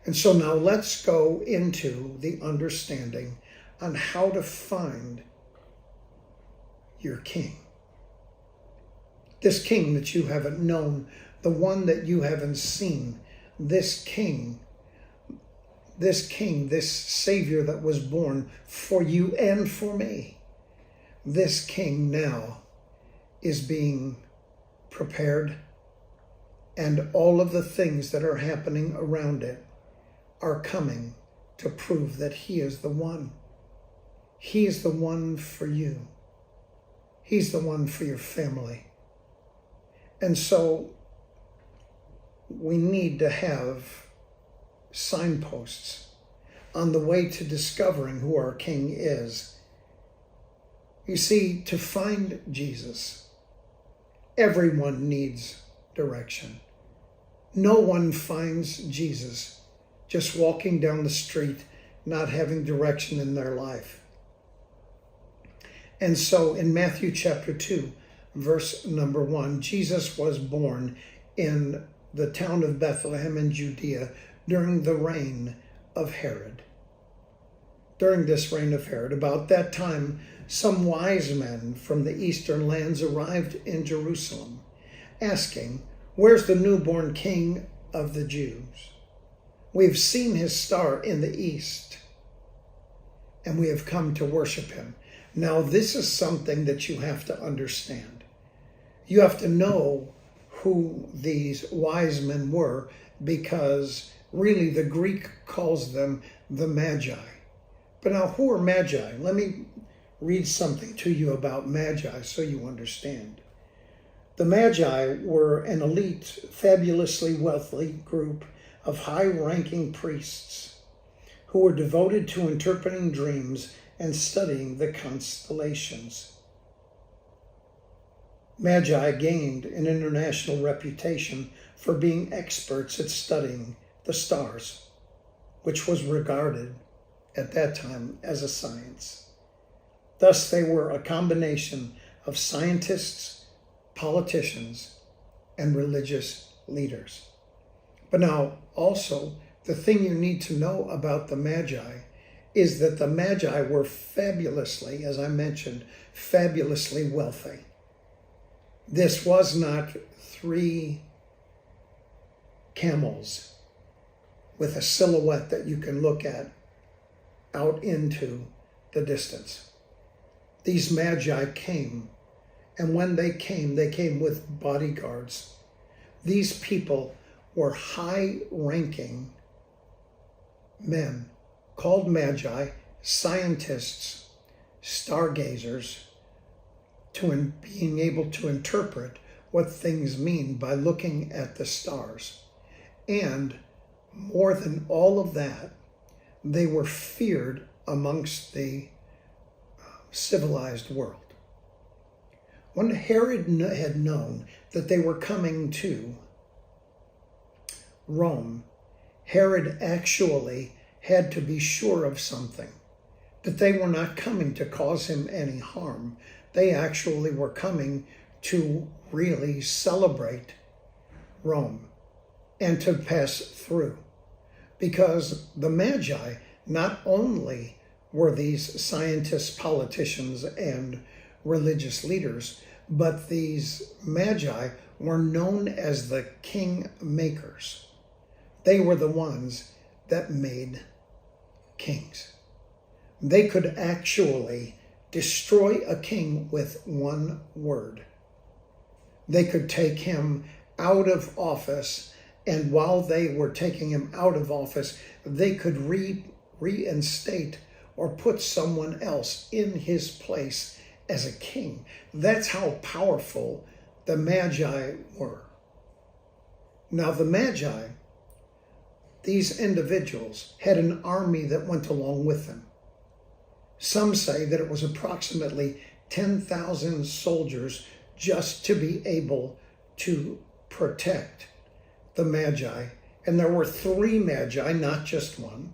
And so now let's go into the understanding on how to find your king. This king that you haven't known, the one that you haven't seen, this king, this Savior that was born for you and for me. This king now is being prepared, and all of the things that are happening around it are coming to prove that he is the one. He is the one for you. He's the one for your family. And so we need to have signposts on the way to discovering who our king is. You see, to find Jesus, everyone needs direction. No one finds Jesus just walking down the street, not having direction in their life. And so in Matthew chapter 2, verse number 1, Jesus was born in the town of Bethlehem in Judea during the reign of Herod. During this reign of Herod, about that time, some wise men from the eastern lands arrived in Jerusalem, asking, "Where's the newborn king of the Jews? We've seen his star in the east, and we have come to worship him." Now, this is something that you have to understand. You have to know who these wise men were, because really the Greek calls them the Magi. But now, who are Magi? Let me read something to you about Magi so you understand. The Magi were an elite, fabulously wealthy group of high-ranking priests who were devoted to interpreting dreams and studying the constellations. Magi gained an international reputation for being experts at studying the stars, which was regarded at that time as a science. Thus, they were a combination of scientists, politicians, and religious leaders. But now, also, the thing you need to know about the Magi is that the Magi were fabulously, as I mentioned, fabulously wealthy. This was not 3 camels with a silhouette that you can look at out into the distance. These Magi came, and when they came with bodyguards. These people were high-ranking men called Magi, scientists, stargazers, being able to interpret what things mean by looking at the stars. And more than all of that, they were feared amongst the civilized world. When Herod had known that they were coming to Rome, Herod actually had to be sure of something, that they were not coming to cause him any harm. They actually were coming to really celebrate Rome and to pass through. Because the Magi, not only were these scientists, politicians, and religious leaders, but these Magi were known as the king makers. They were the ones that made kings. They could actually destroy a king with one word. They could take him out of office, and while they were taking him out of office, they could reinstate or put someone else in his place as a king. That's how powerful the Magi were. Now, the Magi, these individuals, had an army that went along with them. Some say that it was approximately 10,000 soldiers just to be able to protect the Magi. And there were 3 Magi, not just one,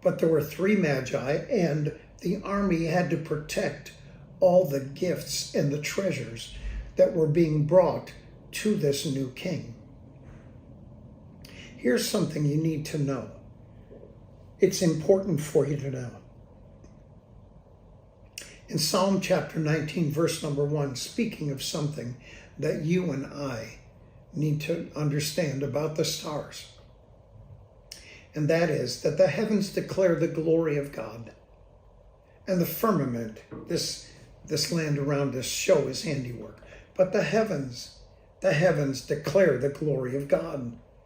but there were 3 Magi, and the army had to protect all the gifts and the treasures that were being brought to this new king. Here's something you need to know. It's important for you to know. In Psalm chapter 19, verse number 1, speaking of something that you and I need to understand about the stars, and that is that the heavens declare the glory of God, and the firmament, this land around us, show his handiwork. But the heavens declare the glory of God.